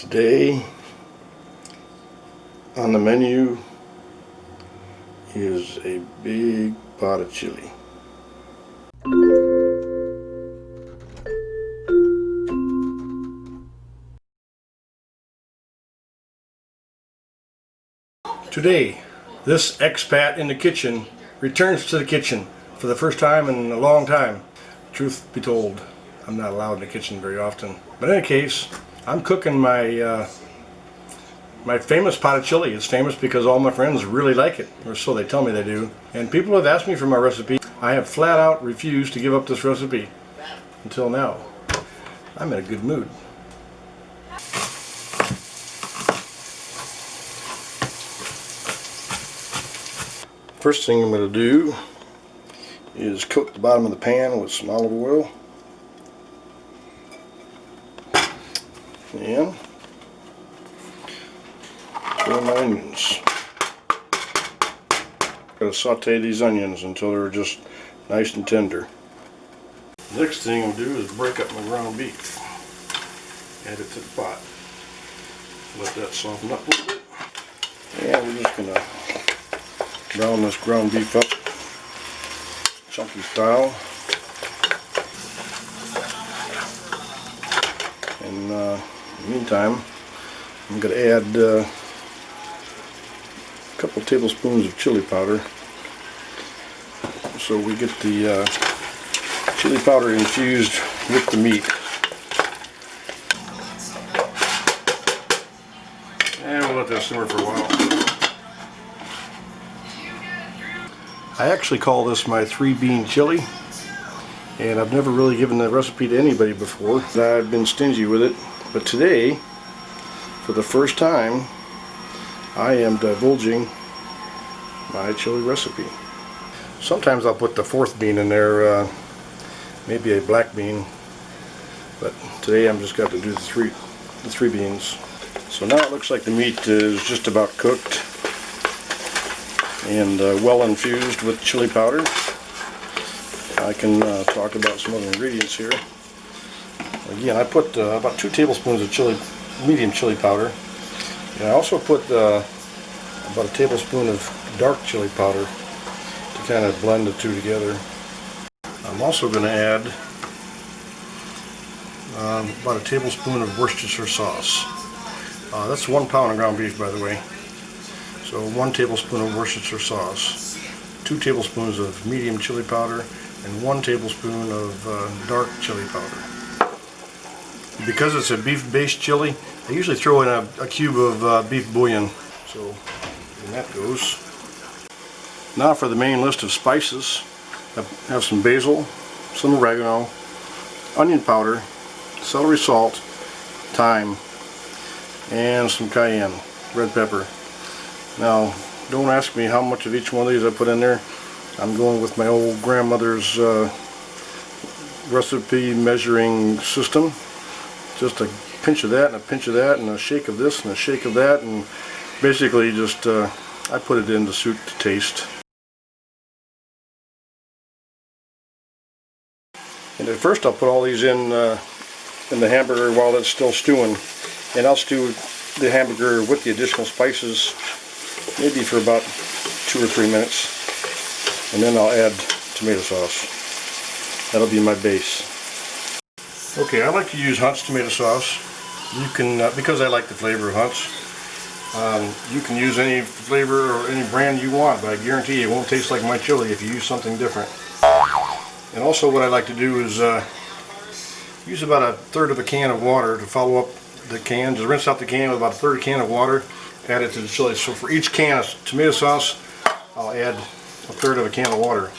Today on the menu is a big pot of chili. Today, this expat in the kitchen returns to the kitchen for the first time in a long time. Truth be told, I'm not allowed in the kitchen very often. But in any case, I'm cooking my my famous pot of chili. It's famous because all my friends really like it, or so they tell me they do. And people have asked me for my recipe. I have flat out refused to give up this recipe until now. I'm in a good mood. First thing I'm going to do is coat the bottom of the pan with some olive oil and throw my onions. I'm going to saute these onions until they're just nice and tender. Next thing I'll do is break up my ground beef. Add it to the pot. Let that soften up a little bit. And we're just going to brown this ground beef up chunky style. And in the meantime, I'm going to add a couple tablespoons of chili powder so we get the chili powder infused with the meat. And we'll let that simmer for a while. I actually call this my 3-bean chili, and I've never really given the recipe to anybody before. I've been stingy with it, but today, for the first time, I am divulging my chili recipe. Sometimes I'll put the 4th bean in there, maybe a black bean, but today I'm just got to do the three beans. So now it looks like the meat is just about cooked and well infused with chili powder. I can talk about some other ingredients here. Again, I put about 2 tablespoons of medium chili powder, and I also put about a tablespoon of dark chili powder to kind of blend the two together. I'm also going to add about a tablespoon of Worcestershire sauce. That's 1 pound of ground beef, by the way. So 1 tablespoon of Worcestershire sauce, 2 tablespoons of medium chili powder, and 1 tablespoon of dark chili powder. Because it's a beef-based chili, I usually throw in a cube of beef bouillon. So and that goes. Now for the main list of spices. I have some basil, some oregano, onion powder, celery salt, thyme, and some cayenne, red pepper. Now, don't ask me how much of each one of these I put in there. I'm going with my old grandmother's recipe measuring system. Just a pinch of that and a pinch of that and a shake of this and a shake of that, and basically just I put it in to suit the taste. And at first I'll put all these in the hamburger while it's still stewing, and I'll stew the hamburger with the additional spices maybe for about 2 or 3 minutes, and then I'll add tomato sauce. That'll be my base. Okay, I like to use Hunt's tomato sauce. You can, because I like the flavor of Hunt's, you can use any flavor or any brand you want, but I guarantee it won't taste like my chili if you use something different. And also what I like to do is use about 1/3 of a can of water to follow up the can. Just rinse out the can with about 1/3 of a can of water, add it to the chili. So for each can of tomato sauce, I'll add 1/3 of a can of water.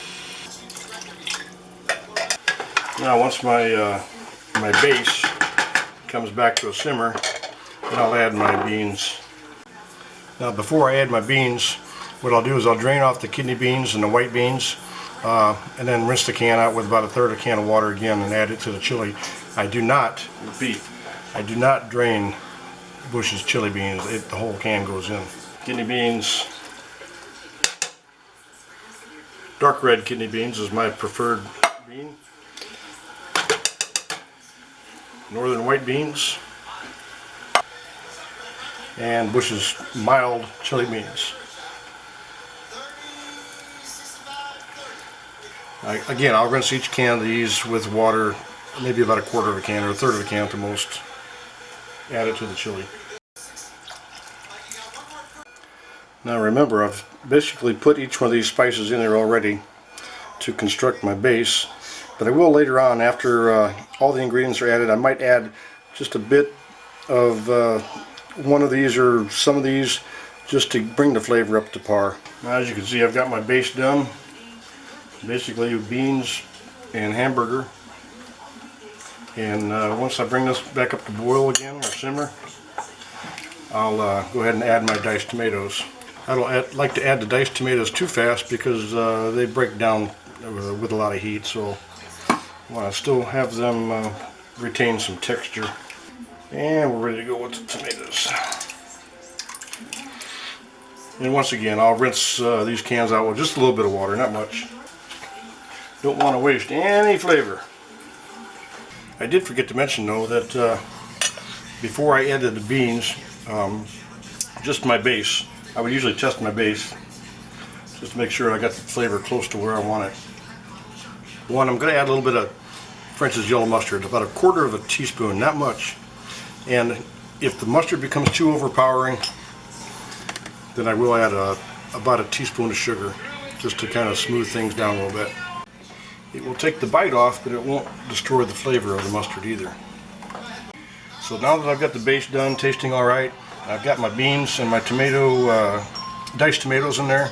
Now once my my base comes back to a simmer, then I'll add my beans. Now before I add my beans, what I'll do is I'll drain off the kidney beans and the white beans, and then rinse the can out with about 1/3 of a can of water again and add it to the chili. I do not, repeat, I do not drain Bush's chili beans. The whole can goes in. Kidney beans, dark red kidney beans is my preferred bean. Northern white beans, and Bush's mild chili beans. Again, I'll rinse each can of these with water, maybe about a quarter of a can or a third of a can at the most. Add it to the chili. Now remember, I've basically put each one of these spices in there already to construct my base, but I will later on, after all the ingredients are added, I might add just a bit of one of these or some of these just to bring the flavor up to par. Now, as you can see, I've got my base done. Basically beans and hamburger, and once I bring this back up to boil again or simmer, I'll go ahead and add my diced tomatoes. I don't like to add the diced tomatoes too fast because they break down with a lot of heat, so I want to still have them retain some texture. And we're ready to go with the tomatoes. And once again, I'll rinse these cans out with just a little bit of water, not much. Don't want to waste any flavor. I did forget to mention though that before I added the beans, just my base, I would usually test my base just to make sure I got the flavor close to where I want it. One, I'm going to add a little bit of French's yellow mustard, about a quarter of a teaspoon, not much. And if the mustard becomes too overpowering, then I will add about a teaspoon of sugar just to kind of smooth things down a little bit. It will take the bite off, but it won't destroy the flavor of the mustard either. So now that I've got the base done, tasting alright, I've got my beans and my tomato, diced tomatoes in there.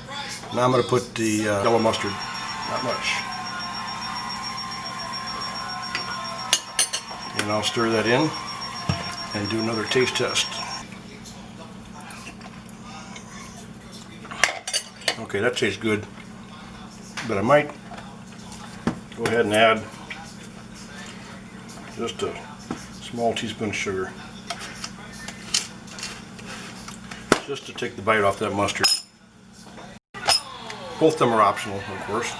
Now I'm going to put the yellow mustard, not much. And I'll stir that in and do another taste test. Okay, that tastes good, but I might go ahead and add just a small teaspoon of sugar, just to take the bite off that mustard. Both of them are optional, of course,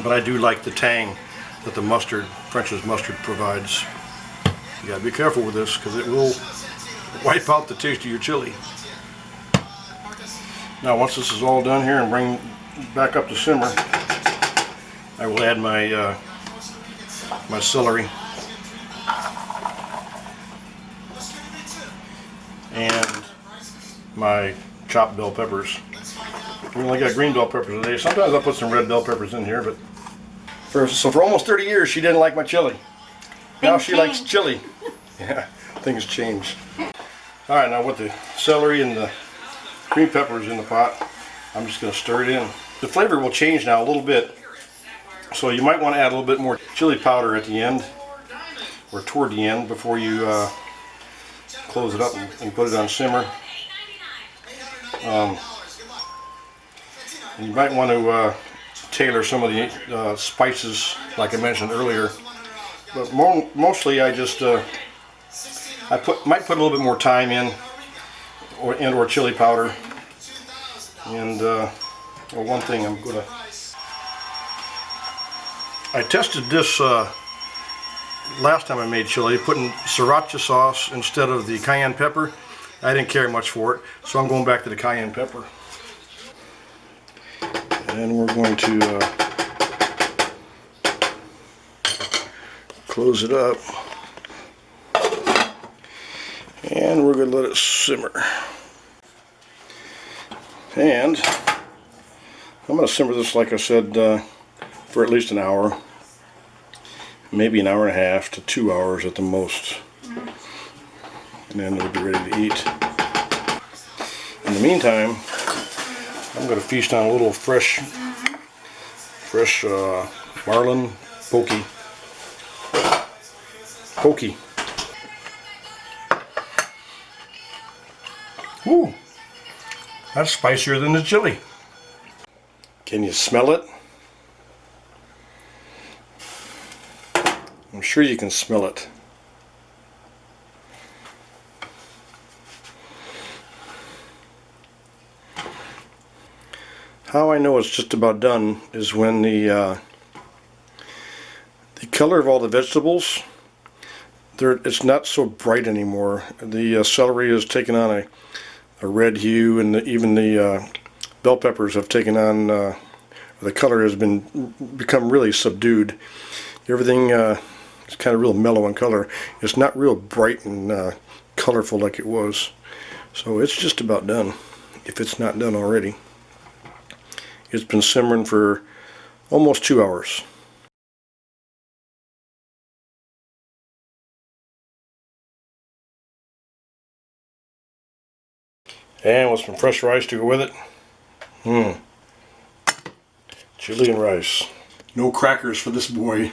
but I do like the tang that the mustard, French's mustard, provides. You gotta be careful with this because it will wipe out the taste of your chili. Now once this is all done here and bring back up to simmer, I will add my my celery and my chopped bell peppers. We only got green bell peppers today. Sometimes I'll put some red bell peppers in here, but for almost 30 years she didn't like my chili. Now she likes chili. Yeah, things change. Alright, now with the celery and the green peppers in the pot, I'm just going to stir it in. The flavor will change now a little bit, so you might want to add a little bit more chili powder at the end, or toward the end, before you close it up and put it on simmer. And you might want to tailor some of the spices like I mentioned earlier, but mostly I just might put a little bit more thyme in, or chili powder. And well, one thing I tested this last time I made chili, putting sriracha sauce instead of the cayenne pepper. I didn't care much for it, so I'm going back to the cayenne pepper. And we're going to close it up, and we're going to let it simmer. And I'm going to simmer this, like I said, for at least an hour, maybe an hour and a half to 2 hours at the most, and then we'll be ready to eat. In the meantime, I'm going to feast on a little fresh marlin pokey. Woo! That's spicier than the chili. Can you smell it? I'm sure you can smell it. How I know it's just about done is when the color of all the vegetables, it's not so bright anymore. The celery has taken on a red hue, and even the bell peppers have taken on, the color has become really subdued. Everything is kind of real mellow in color. It's not real bright and colorful like it was. So it's just about done, if it's not done already. It's been simmering for almost 2 hours. And with some fresh rice to go with it. Chili and rice. No crackers for this boy.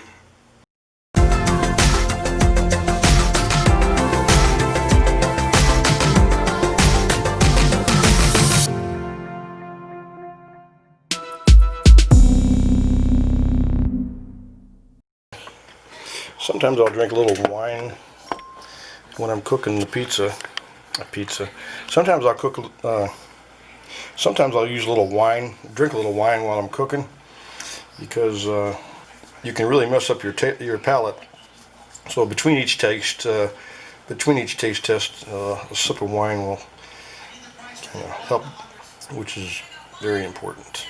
Sometimes I'll drink a little wine when I'm cooking the pizza. Sometimes I'll cook. Sometimes I'll use a little wine, drink a little wine while I'm cooking, because you can really mess up your palate. So between each taste test, a sip of wine will kind of help, which is very important.